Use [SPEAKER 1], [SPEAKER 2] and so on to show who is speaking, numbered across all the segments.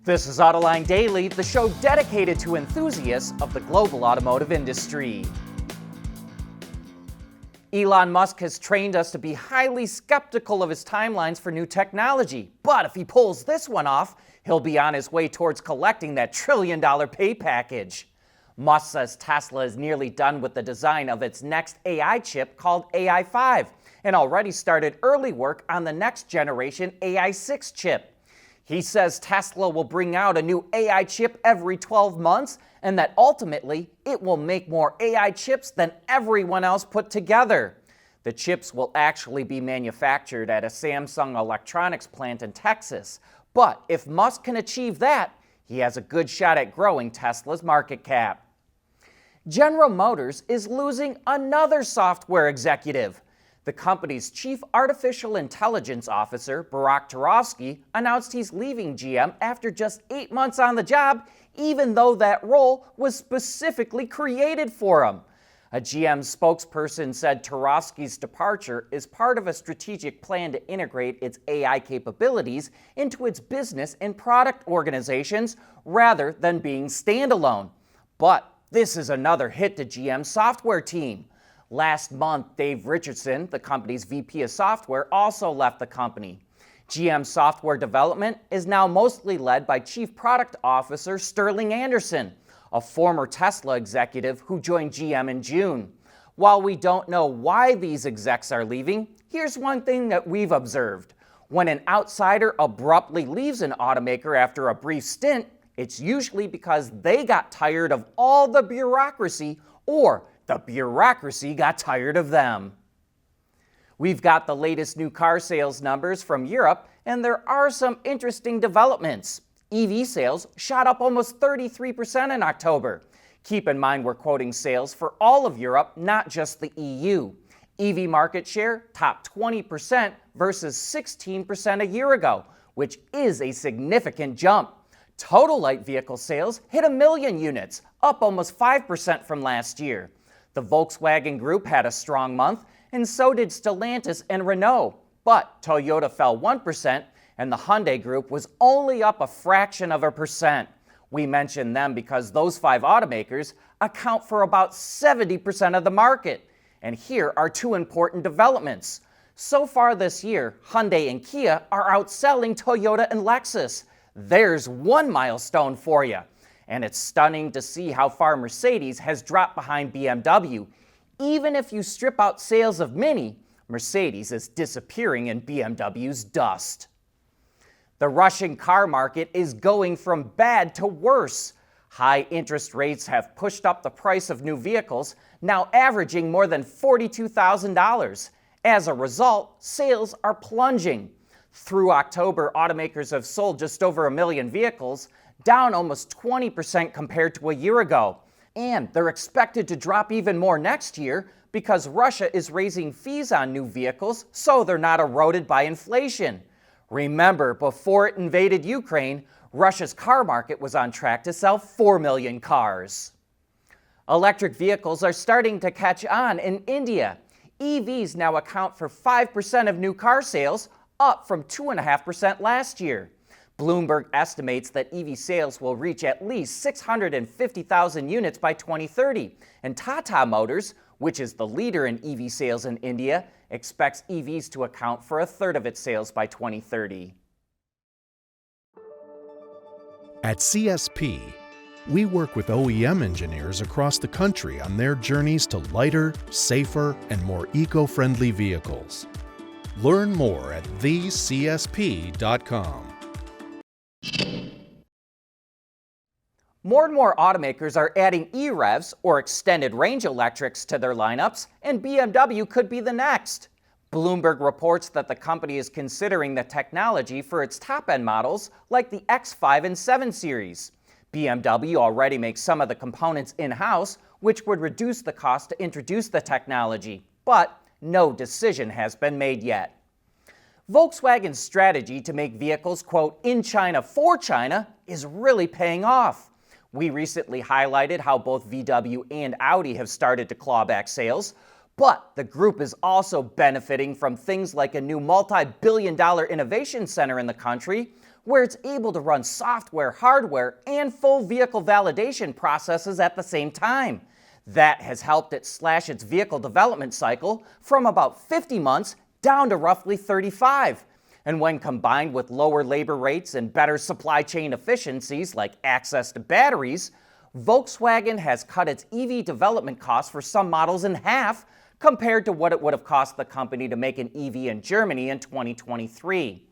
[SPEAKER 1] This is Autoline Daily, the show dedicated to enthusiasts of the global automotive industry. Elon Musk has trained us to be highly skeptical of his timelines for new technology. But if he pulls this one off, he'll be on his way towards collecting that trillion-dollar pay package. Musk says Tesla is nearly done with the design of its next AI chip called AI-5 and already started early work on the next generation AI-6 chip. He says Tesla will bring out a new AI chip every 12 months and that ultimately it will make more AI chips than everyone else put together. The chips will actually be manufactured at a Samsung electronics plant in Texas. But if Musk can achieve that, he has a good shot at growing Tesla's market cap. General Motors is losing another software executive. The company's chief artificial intelligence officer, Barak Turovsky, announced he's leaving GM after just 8 months on the job, even though that role was specifically created for him. A GM spokesperson said Turovsky's departure is part of a strategic plan to integrate its AI capabilities into its business and product organizations rather than being standalone. But this is another hit to GM's software team. Last month, Dave Richardson, the company's VP of software, also left the company. GM software development is now mostly led by Chief Product Officer Sterling Anderson, a former Tesla executive who joined GM in June. While we don't know why these execs are leaving, here's one thing that we've observed. When an outsider abruptly leaves an automaker after a brief stint, it's usually because they got tired of all the bureaucracy or the bureaucracy got tired of them. We've got the latest new car sales numbers from Europe, and there are some interesting developments. EV sales shot up almost 33% in October. Keep in mind we're quoting sales for all of Europe, not just the EU. EV market share topped 20% versus 16% a year ago, which is a significant jump. Total light vehicle sales hit 1 million units, up almost 5% from last year. The Volkswagen Group had a strong month, and so did Stellantis and Renault. But Toyota fell 1%, and the Hyundai Group was only up a fraction of a percent. We mention them because those 5 automakers account for about 70% of the market. And here are 2 important developments. So far this year, Hyundai and Kia are outselling Toyota and Lexus. There's one milestone for you. And it's stunning to see how far Mercedes has dropped behind BMW. Even if you strip out sales of Mini, Mercedes is disappearing in BMW's dust. The Russian car market is going from bad to worse. High interest rates have pushed up the price of new vehicles, now averaging more than $42,000. As a result, sales are plunging. Through October, automakers have sold just over 1 million vehicles, down almost 20% compared to a year ago. And they're expected to drop even more next year because Russia is raising fees on new vehicles so they're not eroded by inflation. Remember, before it invaded Ukraine, Russia's car market was on track to sell 4 million cars. Electric vehicles are starting to catch on in India. EVs now account for 5% of new car sales, up from 2.5% last year. Bloomberg estimates that EV sales will reach at least 650,000 units by 2030, and Tata Motors, which is the leader in EV sales in India, expects EVs to account for 1/3 of its sales by 2030.
[SPEAKER 2] At CSP, we work with OEM engineers across the country on their journeys to lighter, safer, and more eco-friendly vehicles. Learn more at thecsp.com.
[SPEAKER 1] More and more automakers are adding EREVs, or extended range electrics, to their lineups, and BMW could be the next. Bloomberg reports that the company is considering the technology for its top-end models like the X5 and 7 series. BMW already makes some of the components in-house, which would reduce the cost to introduce the technology, but no decision has been made yet. Volkswagen's strategy to make vehicles, quote, in China for China is really paying off. We recently highlighted how both VW and Audi have started to claw back sales, but the group is also benefiting from things like a new multi-billion-dollar innovation center in the country, where it's able to run software, hardware, and full vehicle validation processes at the same time. That has helped it slash its vehicle development cycle from about 50 months down to roughly 35. And when combined with lower labor rates and better supply chain efficiencies like access to batteries, Volkswagen has cut its EV development costs for some models in half compared to what it would have cost the company to make an EV in Germany in 2023.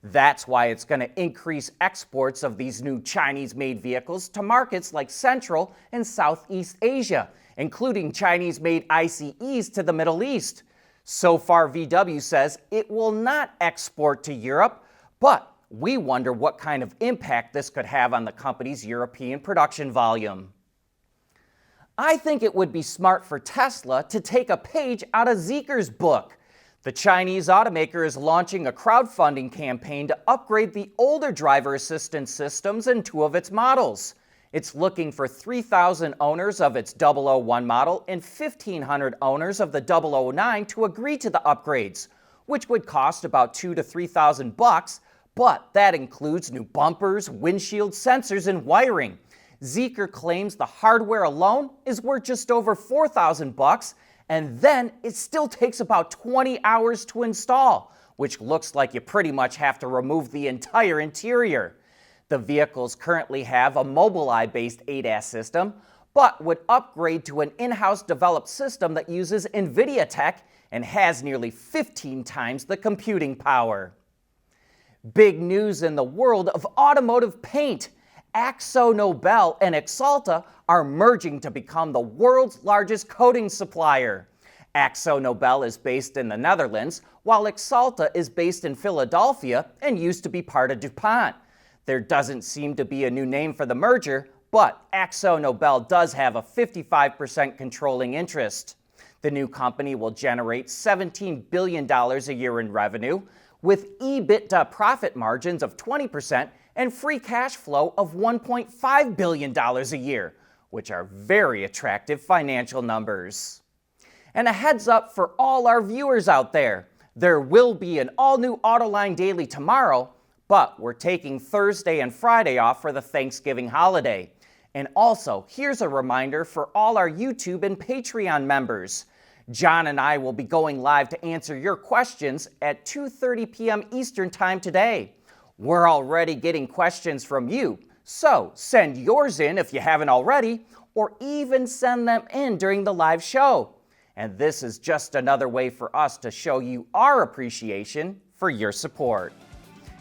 [SPEAKER 1] That's why it's going to increase exports of these new Chinese-made vehicles to markets like Central and Southeast Asia, including Chinese-made ICEs to the Middle East. So far, VW says it will not export to Europe, but we wonder what kind of impact this could have on the company's European production volume. I think it would be smart for Tesla to take a page out of Zeekr's book. The Chinese automaker is launching a crowdfunding campaign to upgrade the older driver assistance systems in 2 of its models. It's looking for 3,000 owners of its 001 model and 1,500 owners of the 009 to agree to the upgrades, which would cost about $2,000 to $3,000, but that includes new bumpers, windshield sensors, and wiring. Zeekr claims the hardware alone is worth just over $4,000, and then it still takes about 20 hours to install, which looks like you pretty much have to remove the entire interior. The vehicles currently have a Mobileye-based ADAS system, but would upgrade to an in-house developed system that uses NVIDIA tech and has nearly 15 times the computing power. Big news in the world of automotive paint. AkzoNobel and Axalta are merging to become the world's largest coating supplier. AkzoNobel is based in the Netherlands, while Axalta is based in Philadelphia and used to be part of DuPont. There doesn't seem to be a new name for the merger, but AkzoNobel does have a 55% controlling interest. The new company will generate $17 billion a year in revenue, with EBITDA profit margins of 20% and free cash flow of $1.5 billion a year, which are very attractive financial numbers. And a heads up for all our viewers out there, there will be an all-new Autoline Daily tomorrow, but we're taking Thursday and Friday off for the Thanksgiving holiday. And also, here's a reminder for all our YouTube and Patreon members. John and I will be going live to answer your questions at 2:30 p.m. Eastern Time today. We're already getting questions from you, so send yours in if you haven't already, or even send them in during the live show. And this is just another way for us to show you our appreciation for your support.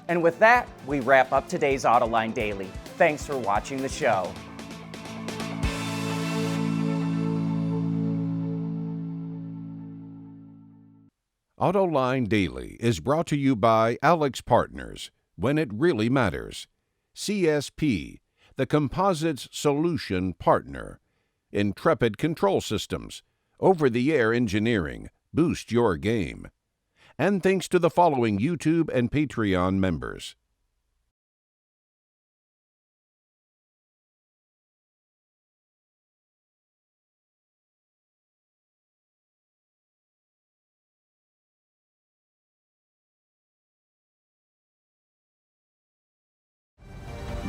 [SPEAKER 1] And with that, we wrap up today's Autoline Daily. Thanks for watching the show.
[SPEAKER 3] Autoline Daily is brought to you by Alex Partners, when it really matters. CSP, the Composites Solution Partner. Intrepid Control Systems, over-the-air engineering, boost your game. And thanks to the following YouTube and Patreon members.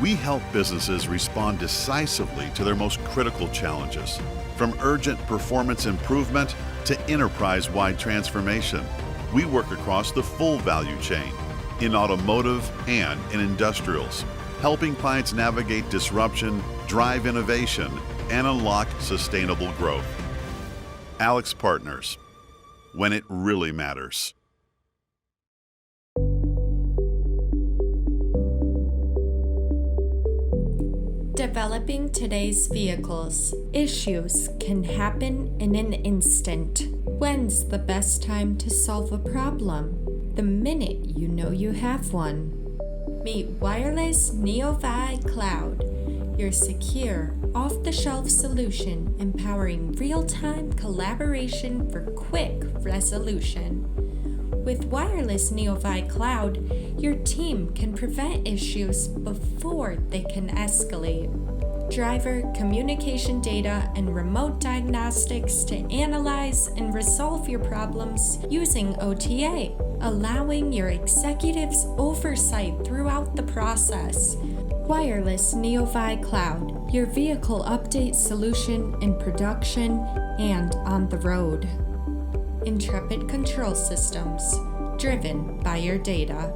[SPEAKER 4] We help businesses respond decisively to their most critical challenges, from urgent performance improvement to enterprise-wide transformation. We work across the full value chain, in automotive and in industrials, helping clients navigate disruption, drive innovation, and unlock sustainable growth. Alex Partners, when it really matters.
[SPEAKER 5] Developing today's vehicles. Issues can happen in an instant. When's the best time to solve a problem? The minute you know you have one. Meet Wireless NeoVi Cloud, your secure, off-the-shelf solution empowering real-time collaboration for quick resolution. With Wireless NeoVi Cloud, your team can prevent issues before they can escalate. Driver communication data and remote diagnostics to analyze and resolve your problems using OTA, allowing your executives oversight throughout the process. Wireless NeoVi Cloud, your vehicle update solution in production and on the road. Intrepid Control Systems, driven by your data.